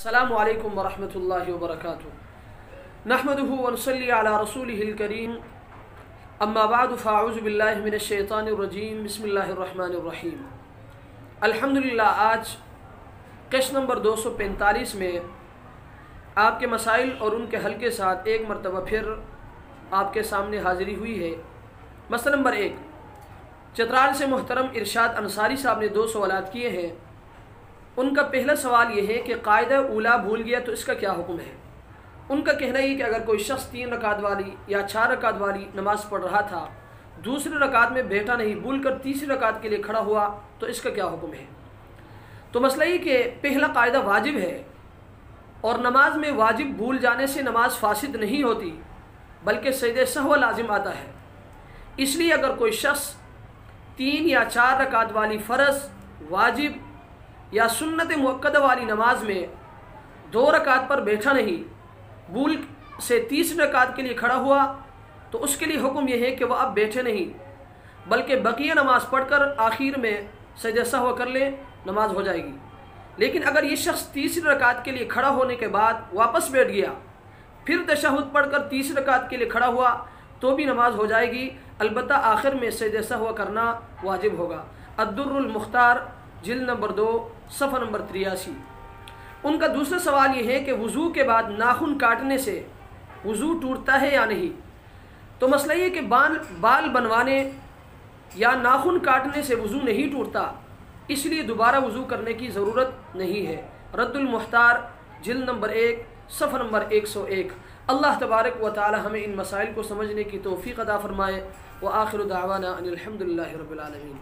السلام علیکم ورحمۃ اللہ وبرکاتہ نحمدہ ونصلی علی رسولہ الکریم اما بعد فاعوذ باللہ من الشیطان الرجیم بسم اللہ الرحمن الرحیم۔ الحمدللہ آج قسط نمبر 245 میں آپ کے مسائل اور ان کے حل کے ساتھ ایک مرتبہ پھر آپ کے سامنے حاضری ہوئی ہے۔ مسئلہ نمبر 1، چترال سے محترم ارشاد انصاری صاحب نے 2 سوالات کیے ہیں۔ ان کا پہلا سوال یہ ہے کہ قاعدہ اولا بھول گیا تو اس کا کیا حکم ہے۔ ان کا کہنا یہ کہ اگر کوئی شخص 3 رکعت والی یا 4 رکعت والی نماز پڑھ رہا تھا، دوسری رکعت میں بیٹھا نہیں، بھول کر تیسری رکعت کے لیے کھڑا ہوا تو اس کا کیا حکم ہے۔ تو مسئلہ یہ کہ پہلا قاعدہ واجب ہے، اور نماز میں واجب بھول جانے سے نماز فاسد نہیں ہوتی بلکہ سجدہ سہو لازم آتا ہے۔ اس لیے اگر کوئی شخص 3 یا 4 رکعت والی فرض، واجب یا سنت مؤکدہ والی نماز میں 2 رکعت پر بیٹھا نہیں، بھول سے تیسری رکعت کے لیے کھڑا ہوا تو اس کے لیے حکم یہ ہے کہ وہ اب بیٹھے نہیں بلکہ بقیہ نماز پڑھ کر آخر میں سجدہ سہو کر لے، نماز ہو جائے گی۔ لیکن اگر یہ شخص تیسری رکعت کے لیے کھڑا ہونے کے بعد واپس بیٹھ گیا، پھر تشہد پڑھ کر تیسری رکعت کے لیے کھڑا ہوا تو بھی نماز ہو جائے گی، البتہ آخر میں سجدہ سہو کرنا واجب ہوگا۔ الدر المختار جلد نمبر 2 صفحہ نمبر 83۔ ان کا دوسرا سوال یہ ہے کہ وضو کے بعد ناخن کاٹنے سے وضو ٹوٹتا ہے یا نہیں۔ تو مسئلہ یہ کہ بال بنوانے یا ناخن کاٹنے سے وضو نہیں ٹوٹتا، اس لیے دوبارہ وضو کرنے کی ضرورت نہیں ہے۔ رد المختار جلد نمبر 1 صفحہ نمبر 101۔ اللہ تبارک و تعالی ہمیں ان مسائل کو سمجھنے کی توفیق عطا فرمائے۔ وآخر دعوانا ان الحمدللہ رب العالمین۔